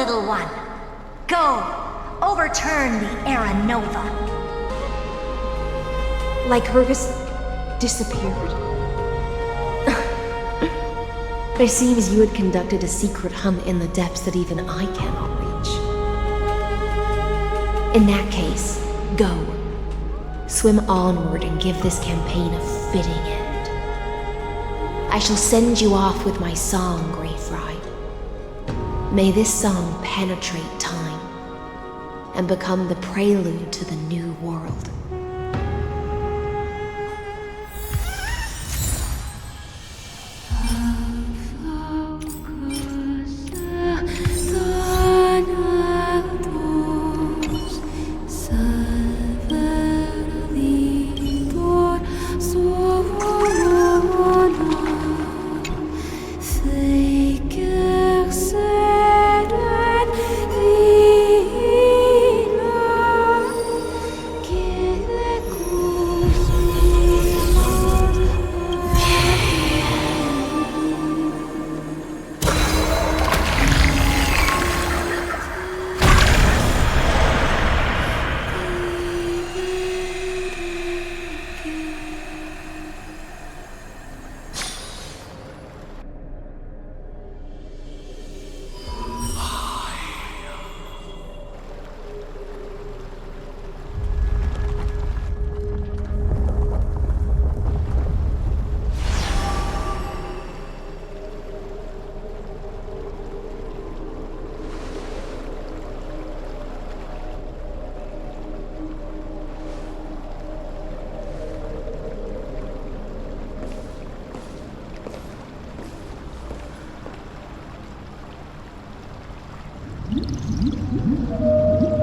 little one. Go, overturn the Era Nova. Lygus disappeared. It seems you had conducted a secret hunt in the depths that even I cannot reach. In that case, go. Swim onward and give this campaign a fitting end. I shall send you off with my song, Grey Fry. May this song penetrate time and become the prelude to the new world.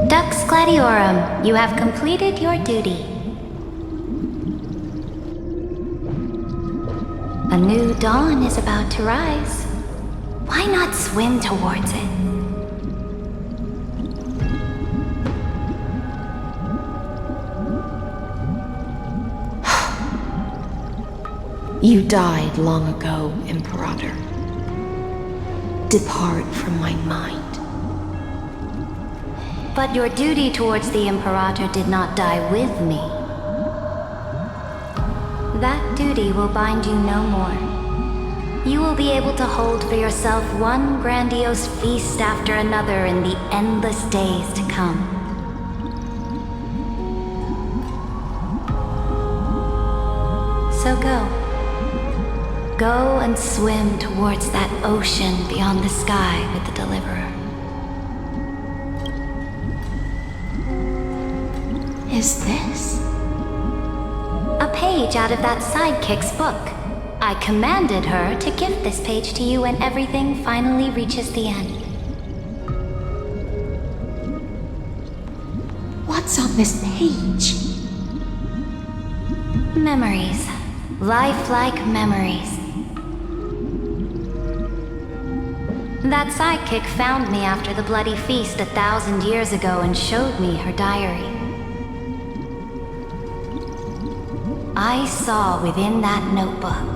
Dux Gladiorum, you have completed your duty. A new dawn is about to rise. Why not swim towards it? You died long ago, Imperator. Depart from my mind. But your duty towards the Imperator did not die with me. That duty will bind you no more. You will be able to hold for yourself one grandiose feast after another in the endless days to come. So go. Go and swim towards that ocean beyond the sky with the Deliverer. Is this? A page out of that sidekick's book. I commanded her to gift this page to you when everything finally reaches the end. What's on this page? Memories. Lifelike memories. That sidekick found me after the bloody feast 1,000 years ago and showed me her diary. I saw within that notebook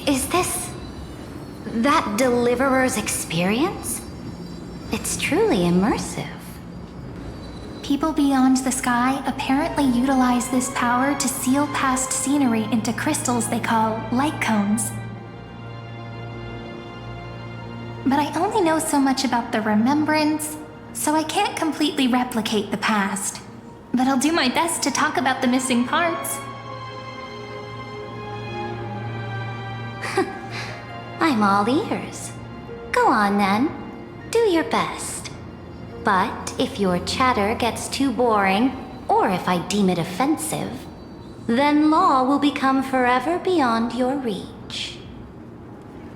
Is this that Deliverer's experience? It's truly immersive. People beyond the sky apparently utilize this power to seal past scenery into crystals they call light cones. But I only know so much about the Remembrance, so I can't completely replicate the past. But I'll do my best to talk about the missing parts. I'm all ears. Go on then. Do your best. But if your chatter gets too boring, or if I deem it offensive, then law will become forever beyond your reach.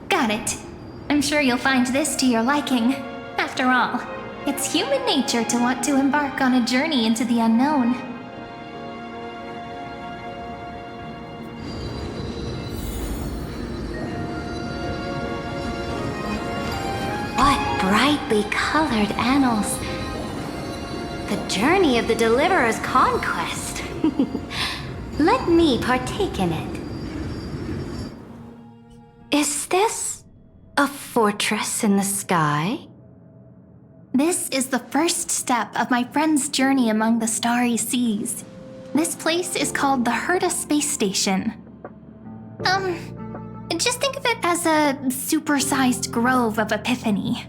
Got it. I'm sure you'll find this to your liking. After all, it's human nature to want to embark on a journey into the unknown. What brightly colored annals. The journey of the Deliverer's conquest. Let me partake in it. Is this a fortress in the sky? This is the first step of my friend's journey among the starry seas. This place is called the Herta Space Station. Just think of it as a supersized grove of Epiphany.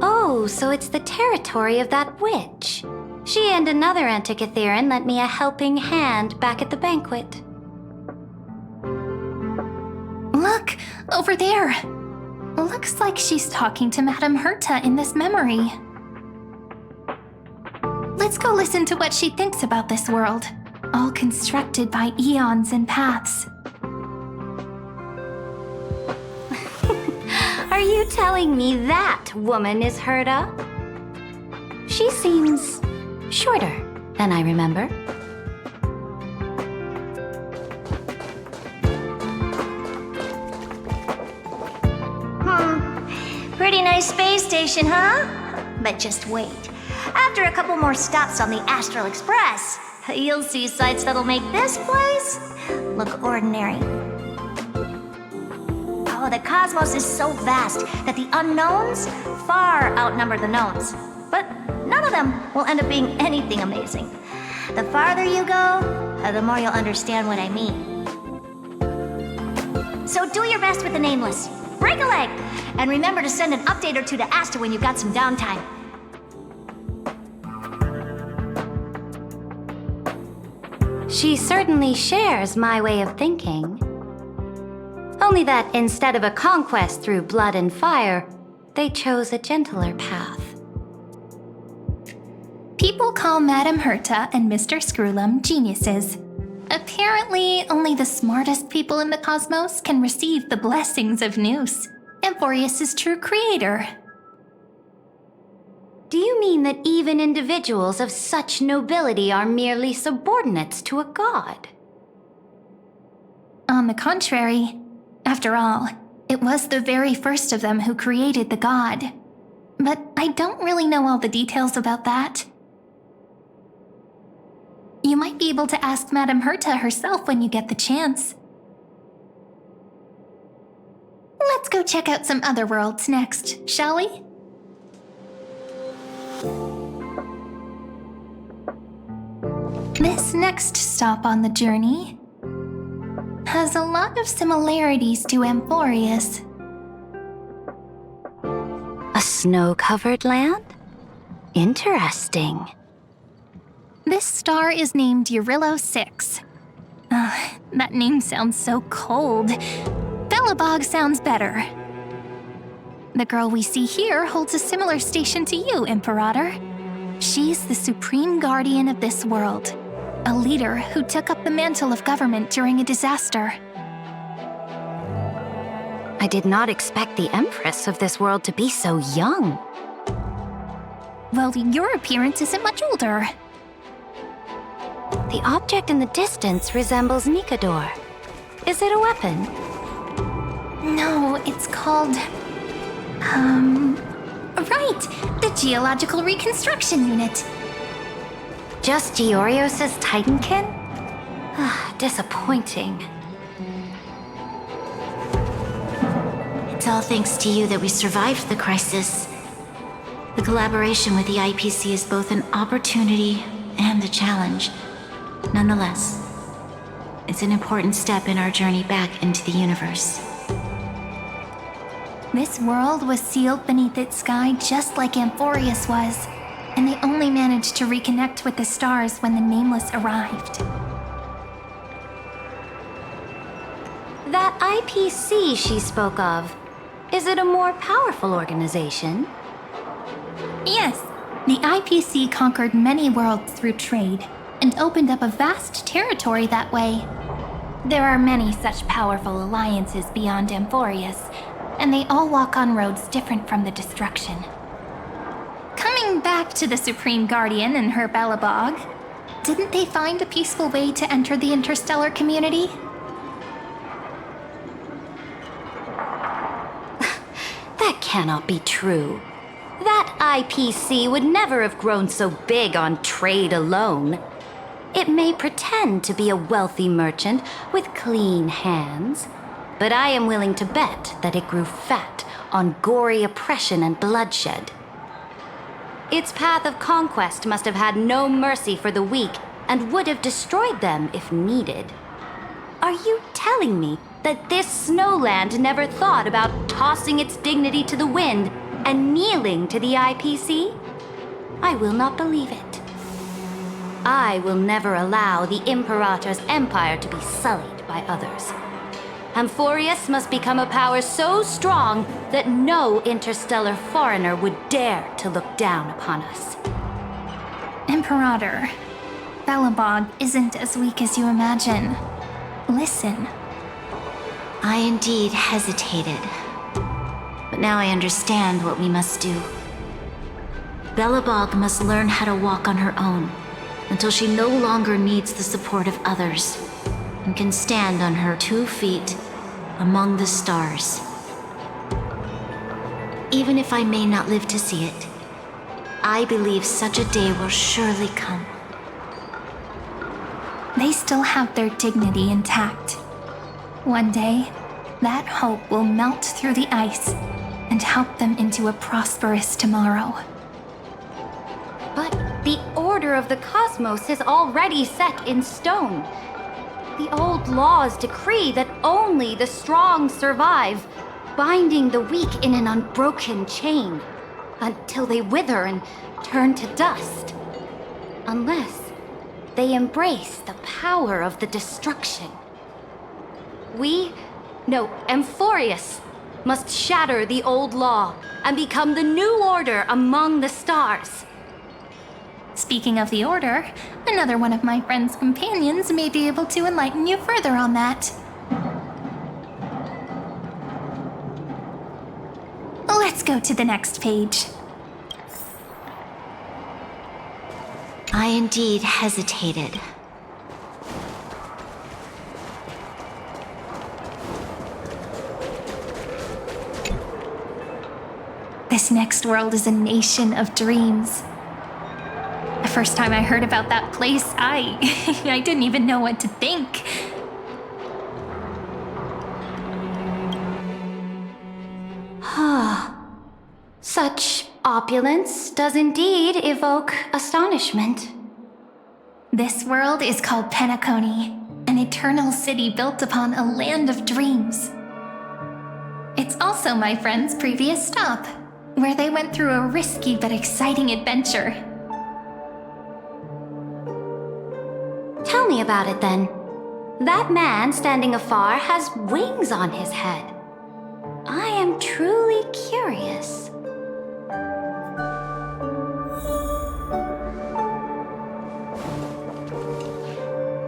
Oh, so it's the territory of that witch. She and another Antikytherian lent me a helping hand back at the banquet. Look, over there. Looks like she's talking to Madame Herta in this memory. Let's go listen to what she thinks about this world, all constructed by eons and paths. Are you telling me that woman is Herta? She seems shorter than I remember. Pretty nice space station, huh? But just wait. After a couple more stops on the Astral Express, you'll see sights that'll make this place look ordinary. Oh, the cosmos is so vast that the unknowns far outnumber the knowns. But none of them will end up being anything amazing. The farther you go, the more you'll understand what I mean. So do your best with the nameless. Break a leg! And remember to send an update or two to Asta when you've got some downtime. She certainly shares my way of thinking. Only that instead of a conquest through blood and fire, they chose a gentler path. People call Madame Herta and Mr. Screwlum geniuses. Apparently, only the smartest people in the cosmos can receive the blessings of Nous, Amphorius' true creator. Do you mean that even individuals of such nobility are merely subordinates to a god? On the contrary, after all, it was the very first of them who created the god. But I don't really know all the details about that. You might be able to ask Madame Herta herself when you get the chance. Let's go check out some other worlds next, shall we? This next stop on the journey has a lot of similarities to Amphorius. A snow-covered land? Interesting. This star is named Eurillo 6. That name sounds so cold. Belobog sounds better. The girl we see here holds a similar station to you, Imperator. She's the supreme guardian of this world, a leader who took up the mantle of government during a disaster. I did not expect the Empress of this world to be so young. Well, your appearance isn't much older. The object in the distance resembles Nikador. Is it a weapon? No, it's called... Right! The Geological Reconstruction Unit. Just Georios' Titankin? Disappointing. It's all thanks to you that we survived the crisis. The collaboration with the IPC is both an opportunity and a challenge. Nonetheless, it's an important step in our journey back into the universe. This world was sealed beneath its sky just like Amphorius was, and they only managed to reconnect with the stars when the Nameless arrived. That IPC she spoke of, is it a more powerful organization? Yes, the IPC conquered many worlds through trade, and opened up a vast territory that way. There are many such powerful alliances beyond Amphorius, and they all walk on roads different from the destruction. Coming back to the Supreme Guardian and her Belobog, didn't they find a peaceful way to enter the interstellar community? That cannot be true. That IPC would never have grown so big on trade alone. It may pretend to be a wealthy merchant with clean hands, but I am willing to bet that it grew fat on gory oppression and bloodshed. Its path of conquest must have had no mercy for the weak and would have destroyed them if needed. Are you telling me that this snowland never thought about tossing its dignity to the wind and kneeling to the IPC? I will not believe it. I will never allow the Imperator's empire to be sullied by others. Amphorius must become a power so strong that no interstellar foreigner would dare to look down upon us. Imperator, Belobog isn't as weak as you imagine. Listen. I indeed hesitated. But now I understand what we must do. Belobog must learn how to walk on her own until she no longer needs the support of others and can stand on her 2 feet among the stars. Even if I may not live to see it, I believe such a day will surely come. They still have their dignity intact. One day, that hope will melt through the ice and help them into a prosperous tomorrow. But the order of the cosmos is already set in stone. The old laws decree that only the strong survive, binding the weak in an unbroken chain until they wither and turn to dust. Unless they embrace the power of the destruction. Amphorius must shatter the old law and become the new order among the stars. Speaking of the Order, another one of my friend's companions may be able to enlighten you further on that. Let's go to the next page. I indeed hesitated. This next world is a nation of dreams. The first time I heard about that place, I didn't even know what to think. Such opulence does indeed evoke astonishment. This world is called Penacony, an eternal city built upon a land of dreams. It's also my friend's previous stop, where they went through a risky but exciting adventure. Tell me about it then. That man standing afar has wings on his head. I am truly curious.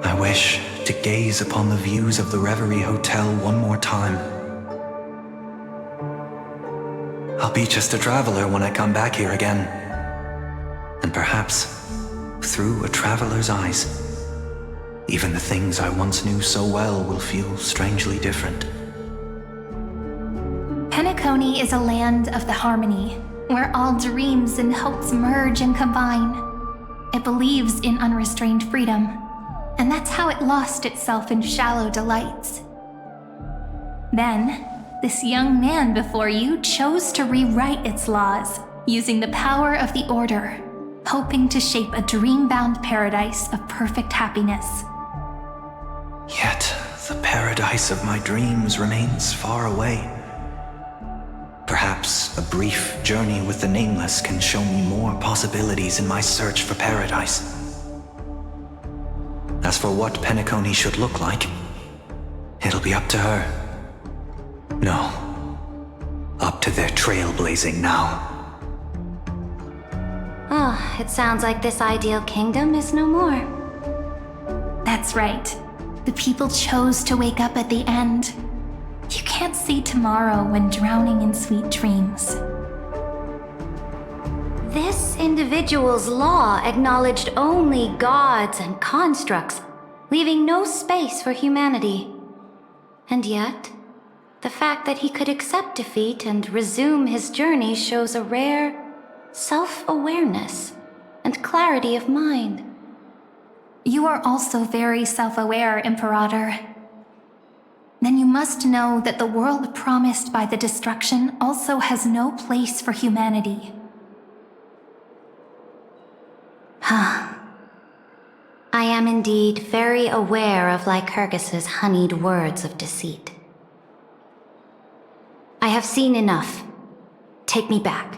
I wish to gaze upon the views of the Reverie Hotel one more time. I'll be just a traveler when I come back here again. And perhaps, through a traveler's eyes, even the things I once knew so well will feel strangely different. Penacony is a land of the harmony, where all dreams and hopes merge and combine. It believes in unrestrained freedom, and that's how it lost itself in shallow delights. Then, this young man before you chose to rewrite its laws, using the power of the Order, hoping to shape a dream-bound paradise of perfect happiness. Yet, the paradise of my dreams remains far away. Perhaps a brief journey with the Nameless can show me more possibilities in my search for paradise. As for what Penacony should look like, it'll be up to her. No, up to their trailblazing now. It sounds like this ideal kingdom is no more. That's right. The people chose to wake up at the end. You can't see tomorrow when drowning in sweet dreams. This individual's law acknowledged only gods and constructs, leaving no space for humanity. And yet, the fact that he could accept defeat and resume his journey shows a rare self-awareness and clarity of mind. You are also very self-aware, Imperator. Then you must know that the world promised by the destruction also has no place for humanity. I am indeed very aware of Lycurgus's honeyed words of deceit. I have seen enough. Take me back.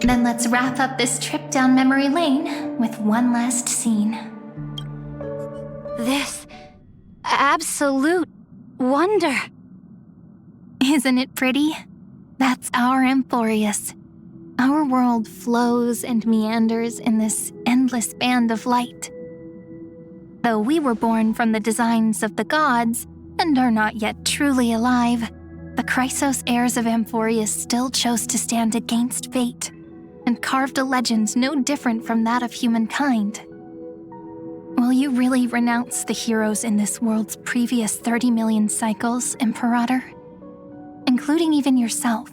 Then let's wrap up this trip down memory lane with one last scene. This absolute wonder. Isn't it pretty? That's our Emporius. Our world flows and meanders in this endless band of light. Though we were born from the designs of the gods and are not yet truly alive, the Chrysos heirs of Emporius still chose to stand against fate and carved a legend no different from that of humankind. Will you really renounce the heroes in this world's previous 30 million cycles, Imperator? Including even yourself.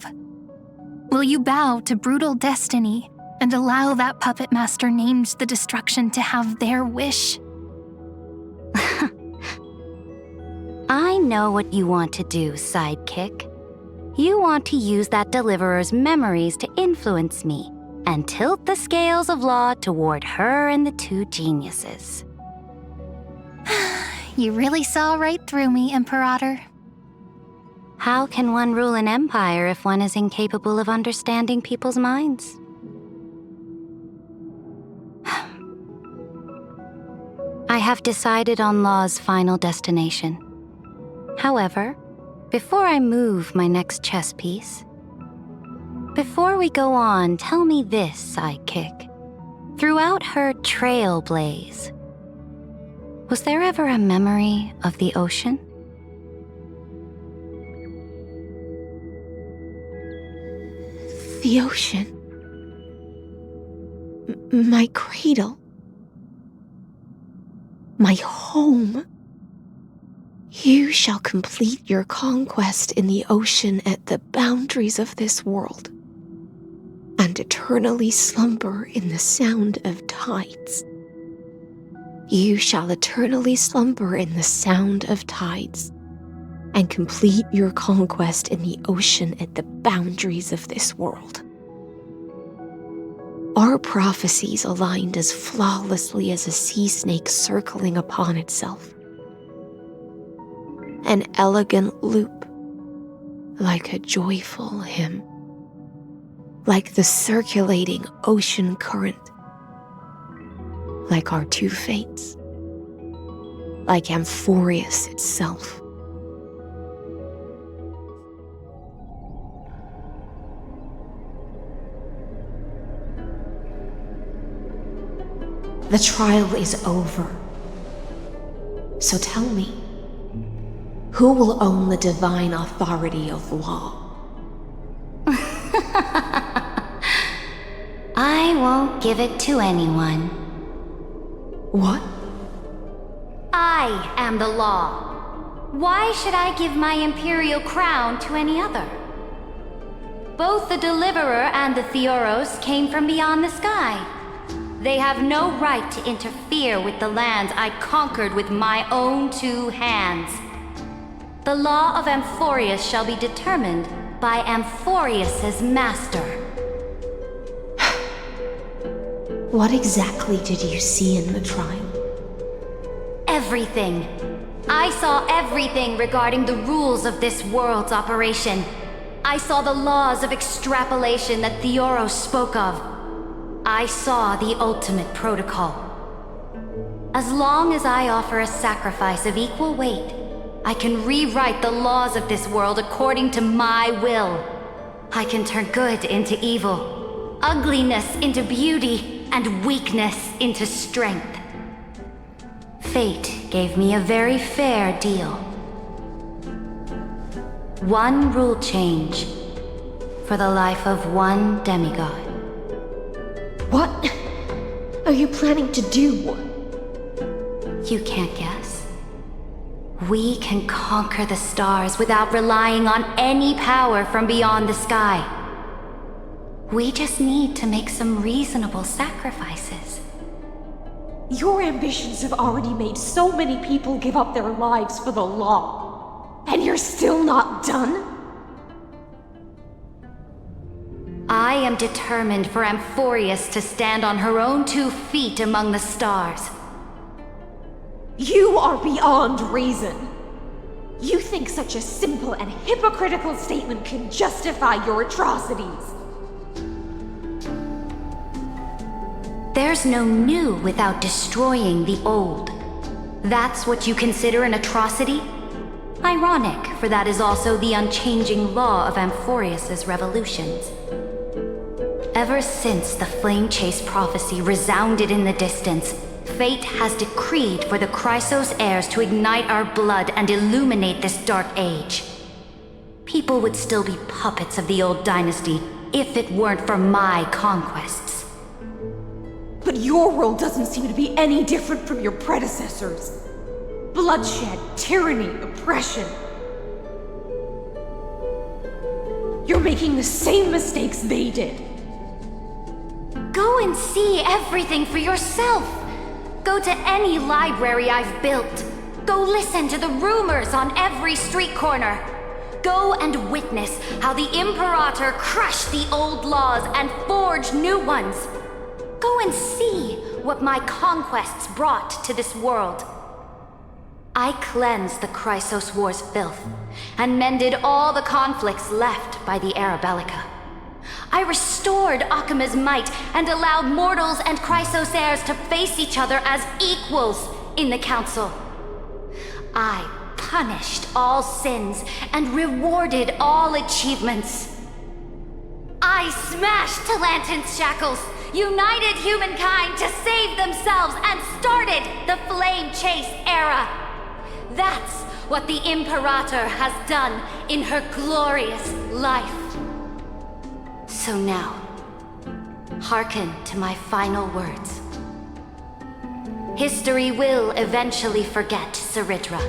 Will you bow to brutal destiny and allow that puppet master named the destruction to have their wish? I know what you want to do, sidekick. You want to use that deliverer's memories to influence me and tilt the scales of law toward her and the two geniuses. You really saw right through me, Imperator. How can one rule an empire if one is incapable of understanding people's minds? I have decided on Law's final destination. However, before I move my next chess piece, before we go on, tell me this, sidekick. Throughout her Trailblaze, was there ever a memory of the ocean? The ocean. My cradle. My home. You shall complete your conquest in the ocean at the boundaries of this world, and eternally slumber in the sound of tides. You shall eternally slumber in the sound of tides, and complete your conquest in the ocean at the boundaries of this world. Our prophecies aligned as flawlessly as a sea snake circling upon itself. An elegant loop, like a joyful hymn, like the circulating ocean current, like our two fates, like Amphorius itself. The trial is over. So tell me, who will own the divine authority of law? I won't give it to anyone. What? I am the law. Why should I give my imperial crown to any other? Both the Deliverer and the Theoros came from beyond the sky. They have no right to interfere with the lands I conquered with my own two hands. The law of Amphorius shall be determined by Amphorius's master. What exactly did you see in the trial? Everything. I saw everything regarding the rules of this world's operation. I saw the laws of extrapolation that Theoros spoke of. I saw the ultimate protocol. As long as I offer a sacrifice of equal weight, I can rewrite the laws of this world according to my will. I can turn good into evil, ugliness into beauty, and weakness into strength. Fate gave me a very fair deal. One rule change for the life of one demigod. What are you planning to do? You can't guess? We can conquer the stars without relying on any power from beyond the sky. We just need to make some reasonable sacrifices. Your ambitions have already made so many people give up their lives for the law. And you're still not done? I am determined for Amphorius to stand on her own 2 feet among the stars. You are beyond reason. You think such a simple and hypocritical statement can justify your atrocities. There's no new without destroying the old. That's what you consider an atrocity? Ironic, for that is also the unchanging law of Amphorius's revolutions. Ever since the Flame Chase prophecy resounded in the distance, Fate has decreed for the Chrysos heirs to ignite our blood and illuminate this dark age. People would still be puppets of the old dynasty if it weren't for my conquests. But your world doesn't seem to be any different from your predecessors. Bloodshed, tyranny, oppression. You're making the same mistakes they did. Go and see everything for yourself. Go to any library I've built. Go listen to the rumors on every street corner. Go and witness how the Imperator crushed the old laws and forged new ones. Go and see what my conquests brought to this world. I cleansed the Chrysos War's filth and mended all the conflicts left by the Era Bellica. I restored Akima's might and allowed mortals and Chrysos heirs to face each other as equals in the Council. I punished all sins and rewarded all achievements. I smashed Talantin's shackles, united humankind to save themselves, and started the Flame Chase era. That's what the Imperator has done in her glorious life. So now, hearken to my final words. History will eventually forget Cerydra,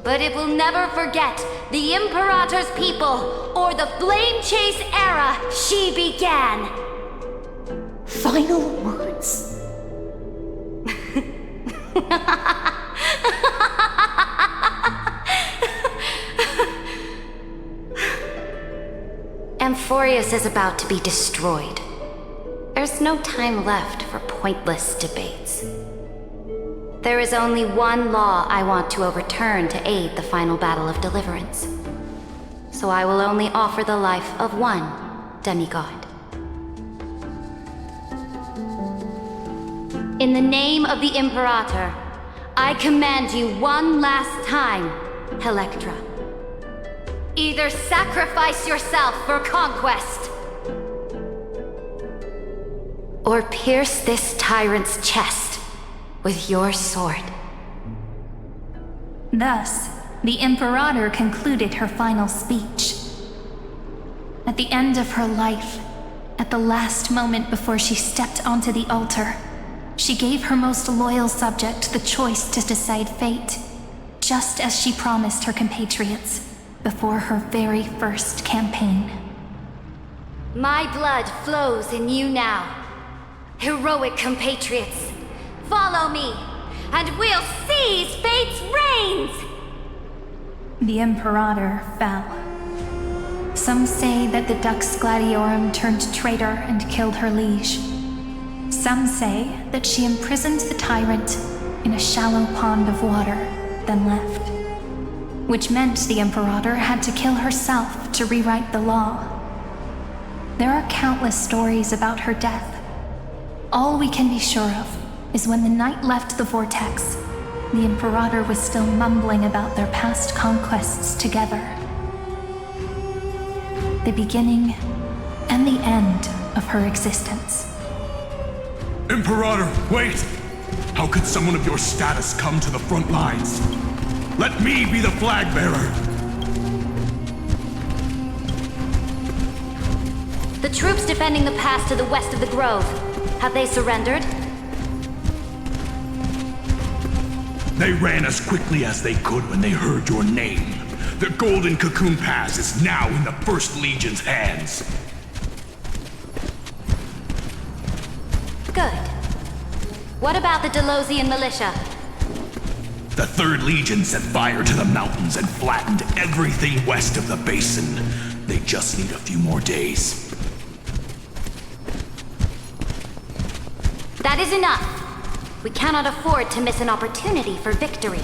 but it will never forget the Imperator's people or the Flame Chase era she began. Final words. Amphorius is about to be destroyed. There's no time left for pointless debates. There is only one law I want to overturn to aid the final battle of deliverance. So I will only offer the life of one demigod. In the name of the Imperator, I command you one last time, Electra. Either sacrifice yourself for conquest, or pierce this tyrant's chest with your sword. Thus, the Imperator concluded her final speech. At the end of her life, at the last moment before she stepped onto the altar, she gave her most loyal subject the choice to decide fate, just as she promised her compatriots before her very first campaign. My blood flows in you now. Heroic compatriots, follow me, and we'll seize Fate's reins! The Imperator fell. Some say that the Dux Gladiorum turned traitor and killed her liege. Some say that she imprisoned the tyrant in a shallow pond of water, then left. Which meant the Imperator had to kill herself to rewrite the law. There are countless stories about her death. All we can be sure of is when the knight left the vortex, the Imperator was still mumbling about their past conquests together. The beginning and the end of her existence. Imperator, wait! How could someone of your status come to the front lines? Let me be the flag bearer! The troops defending the pass to the west of the grove, have they surrendered? They ran as quickly as they could when they heard your name. The Golden Cocoon Pass is now in the First Legion's hands. Good. What about the Delosian militia? The Third Legion set fire to the mountains and flattened everything west of the basin. They just need a few more days. That is enough. We cannot afford to miss an opportunity for victory.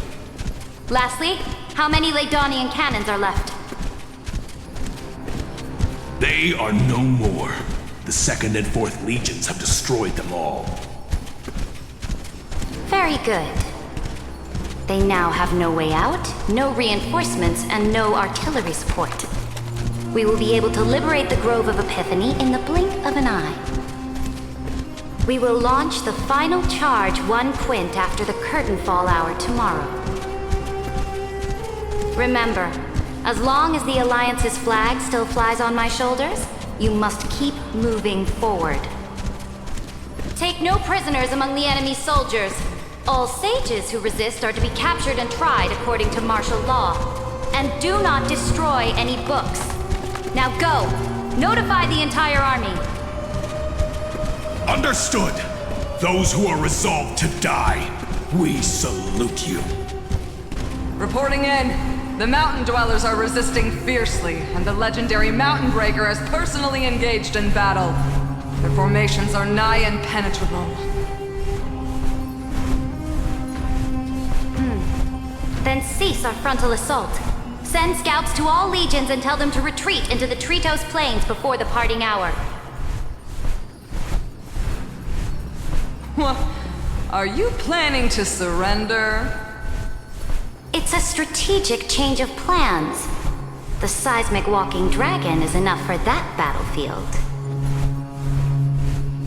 Lastly, how many Ladonian cannons are left? They are no more. The 2nd and 4th Legions have destroyed them all. Very good. They now have no way out, no reinforcements, and no artillery support. We will be able to liberate the Grove of Epiphany in the blink of an eye. We will launch the final charge 1 quint after the curtain fall hour tomorrow. Remember, as long as the Alliance's flag still flies on my shoulders, you must keep moving forward. Take no prisoners among the enemy soldiers. All sages who resist are to be captured and tried according to martial law. And do not destroy any books. Now go! Notify the entire army! Understood! Those who are resolved to die, we salute you. Reporting in. The Mountain Dwellers are resisting fiercely, and the legendary Mountain Breaker has personally engaged in battle. Their formations are nigh impenetrable. Then cease our frontal assault. Send scouts to all legions and tell them to retreat into the Tritos Plains before the parting hour. What? Are you planning to surrender? It's a strategic change of plans. The seismic walking dragon is enough for that battlefield.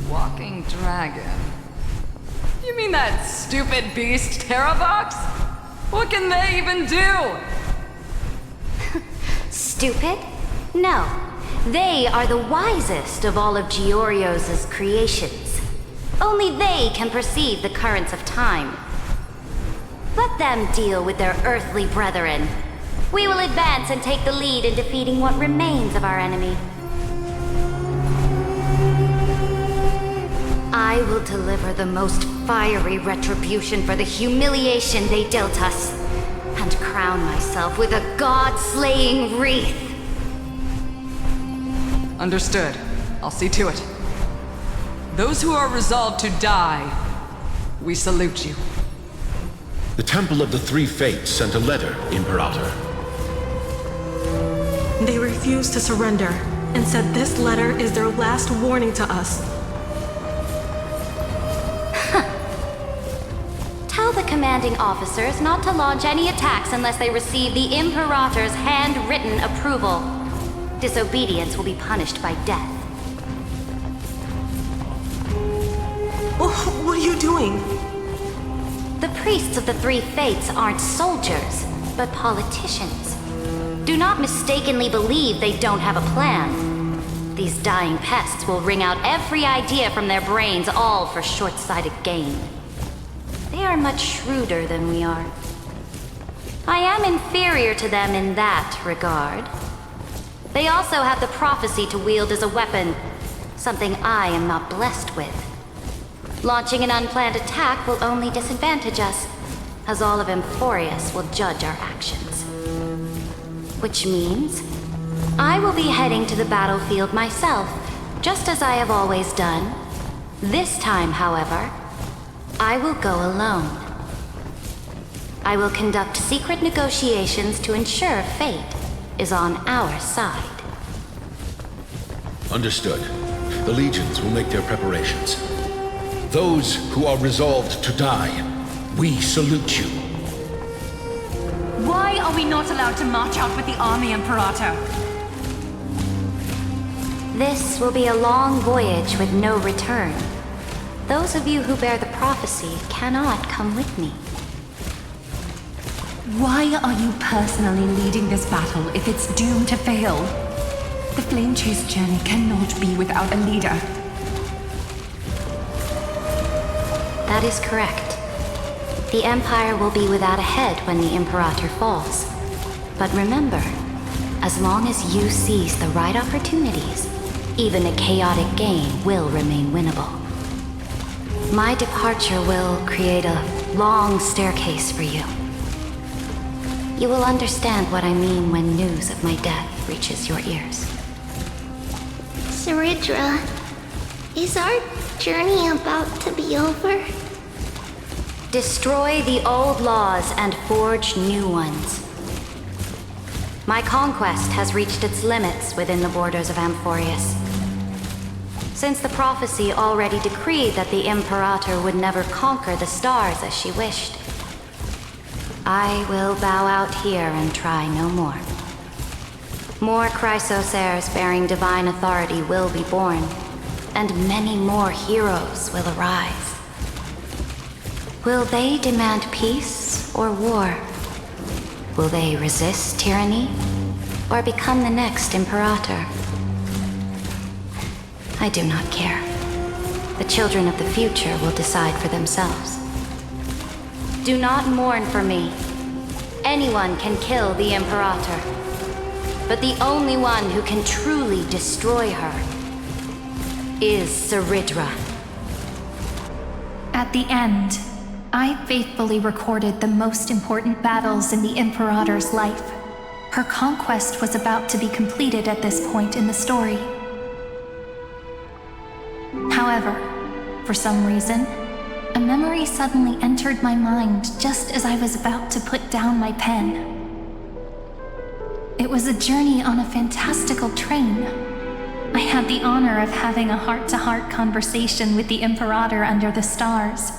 Walking dragon? You mean that stupid beast, Terravox? What can they even do? Stupid? No. They are the wisest of all of Giorio's creations. Only they can perceive the currents of time. Let them deal with their earthly brethren. We will advance and take the lead in defeating what remains of our enemy. I will deliver the most fiery retribution for the humiliation they dealt us, and crown myself with a god-slaying wreath. Understood. I'll see to it. Those who are resolved to die, we salute you. The Temple of the Three Fates sent a letter, Imperator. They refused to surrender, and said this letter is their last warning to us. Tell the commanding officers not to launch any attacks unless they receive the Imperator's handwritten approval. Disobedience will be punished by death. What are you doing? The priests of the Three Fates aren't soldiers, but politicians. Do not mistakenly believe they don't have a plan. These dying pests will wring out every idea from their brains, all for short-sighted gain. They are much shrewder than we are. I am inferior to them in that regard. They also have the prophecy to wield as a weapon, something I am not blessed with. Launching an unplanned attack will only disadvantage us, as all of Emphorius will judge our actions. Which means, I will be heading to the battlefield myself, just as I have always done. This time, however, I will go alone. I will conduct secret negotiations to ensure fate is on our side. Understood. The legions will make their preparations. Those who are resolved to die, we salute you. Why are we not allowed to march out with the army, Imperator? This will be a long voyage with no return. Those of you who bear the prophecy cannot come with me. Why are you personally leading this battle if it's doomed to fail? The Flame Chase journey cannot be without a leader. That is correct. The Empire will be without a head when the Imperator falls. But remember, as long as you seize the right opportunities, even a chaotic game will remain winnable. My departure will create a long staircase for you. You will understand what I mean when news of my death reaches your ears. Cerydra, is our journey about to be over? Destroy the old laws and forge new ones. My conquest has reached its limits within the borders of Amphorius. Since the prophecy already decreed that the Imperator would never conquer the stars as she wished, I will bow out here and try no more. More Chrysos heirs bearing divine authority will be born, and many more heroes will arise. Will they demand peace or war? Will they resist tyranny, or become the next Imperator? I do not care. The children of the future will decide for themselves. Do not mourn for me. Anyone can kill the Imperator, but the only one who can truly destroy her is Cerydra. At the end, I faithfully recorded the most important battles in the Imperator's life. Her conquest was about to be completed at this point in the story. However, for some reason, a memory suddenly entered my mind just as I was about to put down my pen. It was a journey on a fantastical train. I had the honor of having a heart-to-heart conversation with the Imperator under the stars.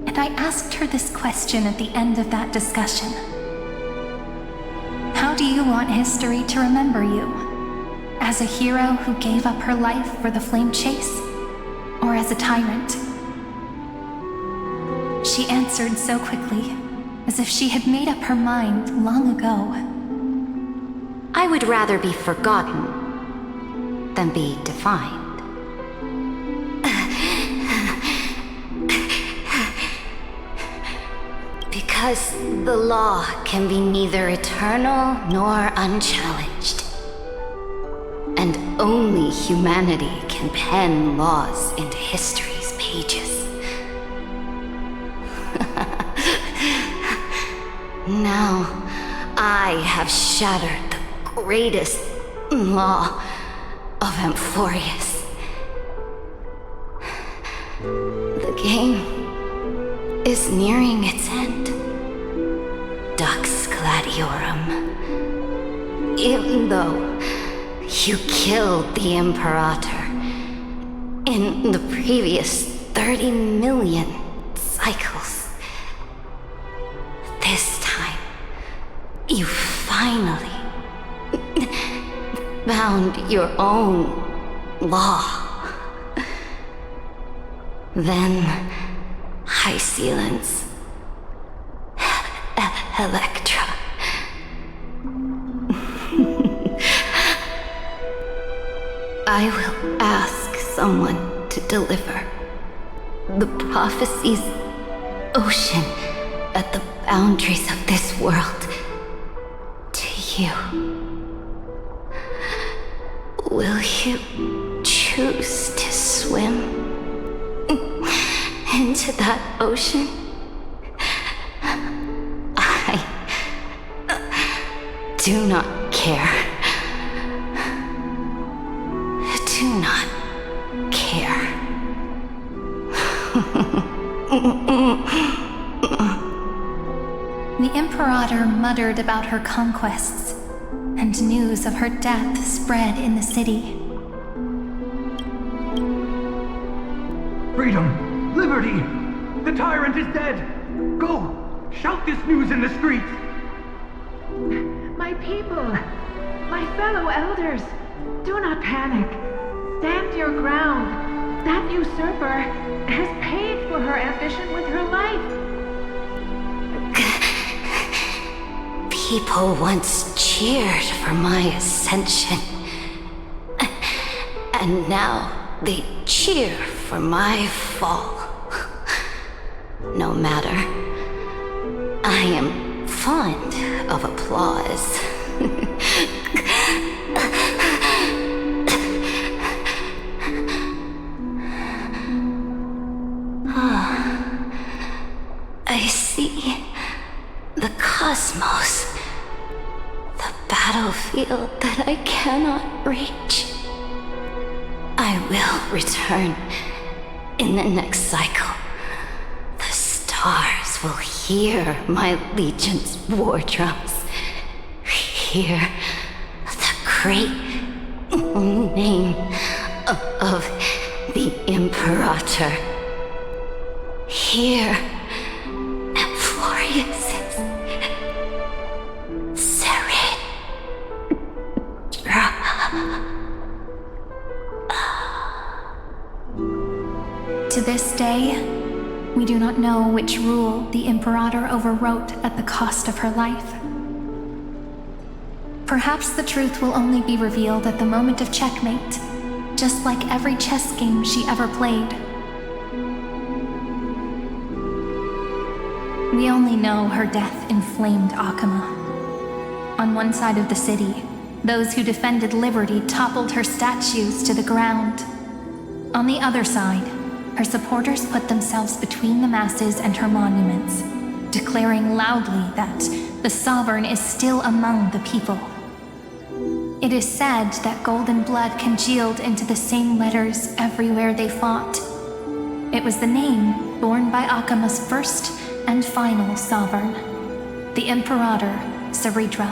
And I asked her this question at the end of that discussion. How do you want history to remember you? As a hero who gave up her life for the flame chase? Or as a tyrant? She answered so quickly, as if she had made up her mind long ago. I would rather be forgotten than be defined. Because the law can be neither eternal nor unchallenged. And only humanity can pen laws into history's pages. Now, I have shattered the greatest law of Amphorius. The game is nearing its end. Dux Gladiorum. Even though you killed the Imperator in the previous 30 million cycles, this time you finally found your own law. Then Hysilens, Electra. I will ask someone to deliver the prophecy's ocean at the boundaries of this world to you. Will you choose to swim into that ocean? I do not care. Do not care. The Imperator muttered about her conquests, and news of her death spread in the city. Freedom! Liberty! The tyrant is dead! Go! Shout this news in the streets! My people! My fellow elders! Do not panic! Stand your ground! That usurper has paid for her ambition with her life! People once cheered for my ascension. And now they cheer for my fall. No matter. I am fond of applause. I see the cosmos, the battlefield that I cannot reach. I will return in the next cycle. The stars will hear my legion's war drums. Hear the great name of the Imperator. Hear Florius's Cerydra. To this day, we do not know which rule the Imperator overwrote at the cost of her life. Perhaps the truth will only be revealed at the moment of checkmate, just like every chess game she ever played. We only know her death inflamed Akama. On one side of the city, those who defended liberty toppled her statues to the ground. On the other side, her supporters put themselves between the masses and her monuments, declaring loudly that the Sovereign is still among the people. It is said that golden blood congealed into the same letters everywhere they fought. It was the name borne by Akama's first and final sovereign, the Imperator Cerydra.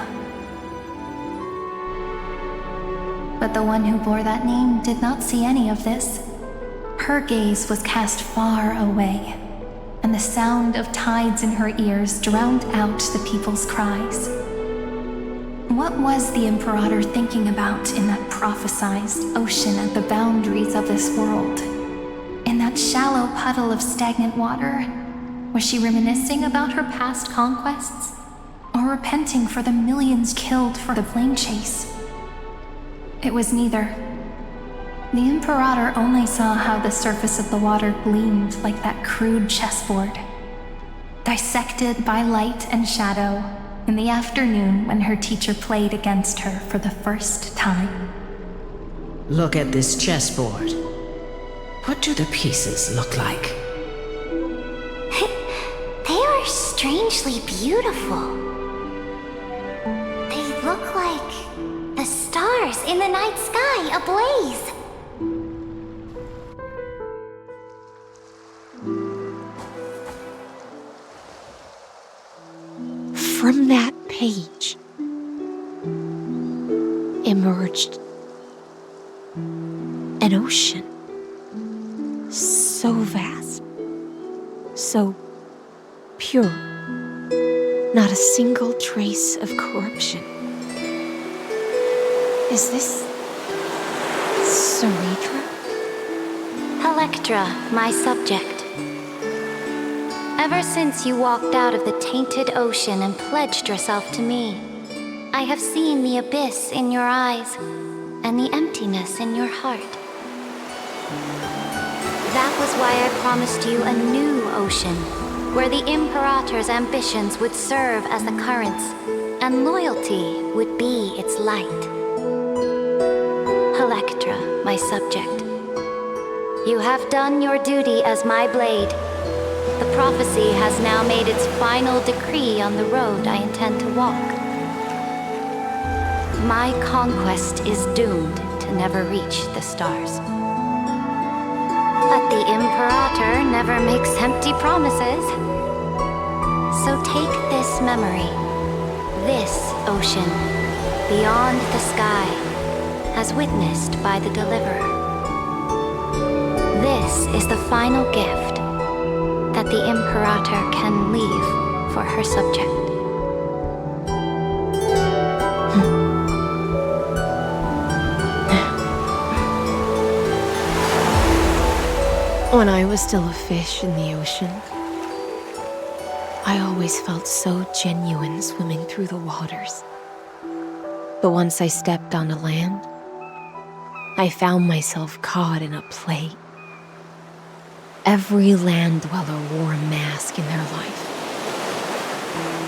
But the one who bore that name did not see any of this. Her gaze was cast far away, and the sound of tides in her ears drowned out the people's cries. What was the Imperator thinking about in that prophesized ocean at the boundaries of this world? In that shallow puddle of stagnant water? Was she reminiscing about her past conquests? Or repenting for the millions killed for the flame chase? It was neither. The Imperator only saw how the surface of the water gleamed like that crude chessboard, dissected by light and shadow in the afternoon when her teacher played against her for the first time. Look at this chessboard. What do the pieces look like? They are strangely beautiful. They look like the stars in the night sky ablaze. From that page emerged an ocean so vast, so pure, not a single trace of corruption. Is this Cerydra? Electra, my subject. Ever since you walked out of the tainted ocean and pledged yourself to me, I have seen the abyss in your eyes and the emptiness in your heart. That was why I promised you a new ocean, where the Imperator's ambitions would serve as the currents, and loyalty would be its light. Electra, my subject. You have done your duty as my blade. The prophecy has now made its final decree on the road I intend to walk. My conquest is doomed to never reach the stars. But the Imperator never makes empty promises. So take this memory, this ocean, beyond the sky, as witnessed by the Deliverer. This is the final gift that the Imperator can leave for her subject. When I was still a fish in the ocean, I always felt so genuine swimming through the waters. But once I stepped onto land, I found myself caught in a play. Every land dweller wore a mask in their life.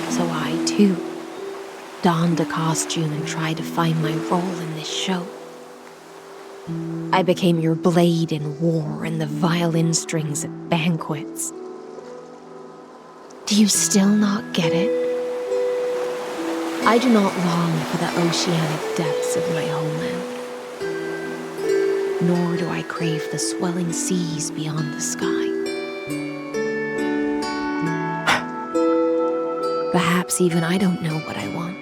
So I, too, donned a costume and tried to find my role in this show. I became your blade in war and the violin strings at banquets. Do you still not get it? I do not long for the oceanic depths of my homeland, nor do I crave the swelling seas beyond the sky. Perhaps even I don't know what I want.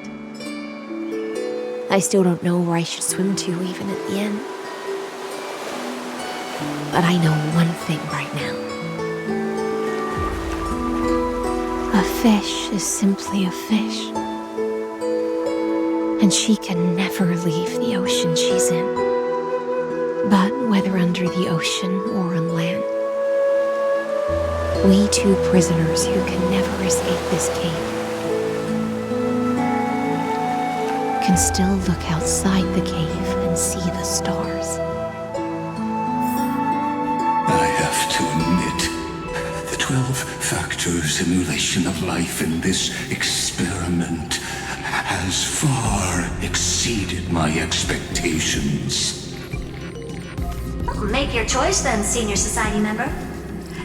I still don't know where I should swim to even at the end. But I know one thing right now. A fish is simply a fish. And she can never leave the ocean she's in. But whether under the ocean or on land, we two prisoners who can never escape this cave can still look outside the cave and see the stars. I have to admit, the 12-factor simulation of life in this experiment has far exceeded my expectations. Make your choice then, Senior Society member.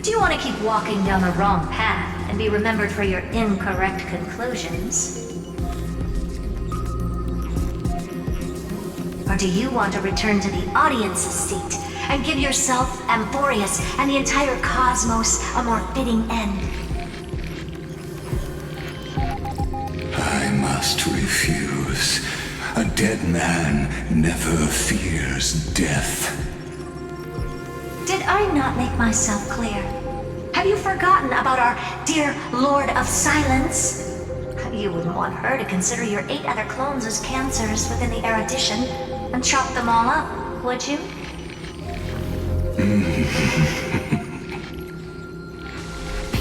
Do you want to keep walking down the wrong path and be remembered for your incorrect conclusions? Or do you want to return to the audience's seat and give yourself, Amphorius, and the entire cosmos a more fitting end? I must refuse. A dead man never fears death. Did I not make myself clear? Have you forgotten about our dear Lord of Silence? You wouldn't want her to consider your 8 other clones as cancers within the erudition and chop them all up, would you?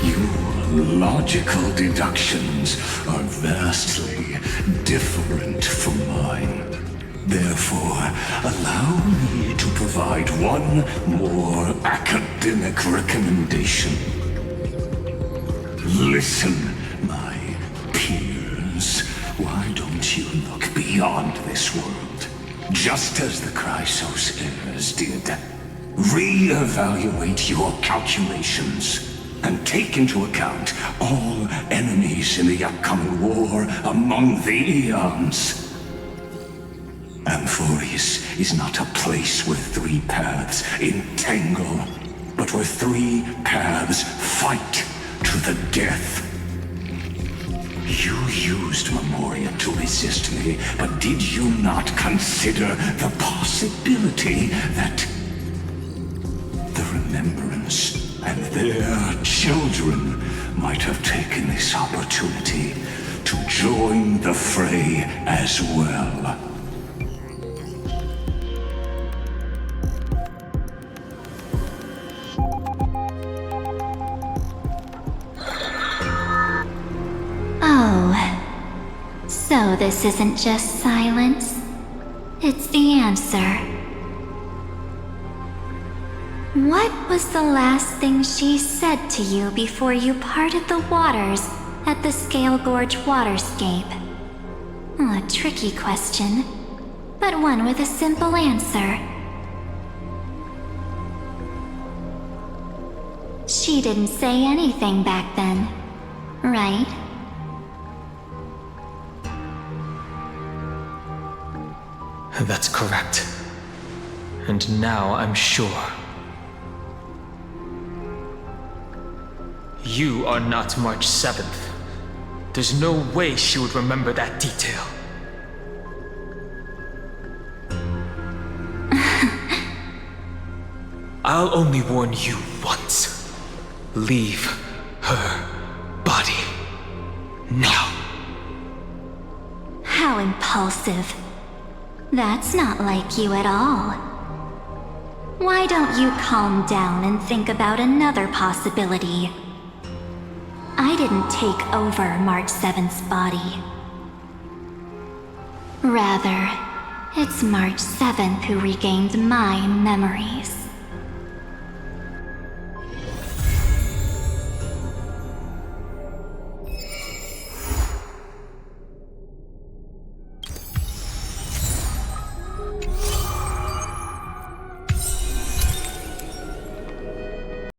Your logical deductions are vastly different from mine. Therefore, allow me to provide one more academic recommendation. Listen, my peers. Why don't you look beyond this world? Just as the Chrysos heirs did. Re-evaluate your calculations and take into account all enemies in the upcoming war among the eons. Amphorius is not a place where 3 paths entangle, but where 3 paths fight to the death. You used Memoria to resist me, but did you not consider the possibility that the Remembrance and their children might have taken this opportunity to join the fray as well? So this isn't just silence, it's the answer. What was the last thing she said to you before you parted the waters at the Scale Gorge waterscape? A tricky question, but one with a simple answer. She didn't say anything back then, right? That's correct. And now I'm sure. You are not March 7th. There's no way she would remember that detail. I'll only warn you once. Leave her body now. How impulsive. That's not like you at all. Why don't you calm down and think about another possibility? I didn't take over March 7th's body. Rather, it's March 7th who regained my memories.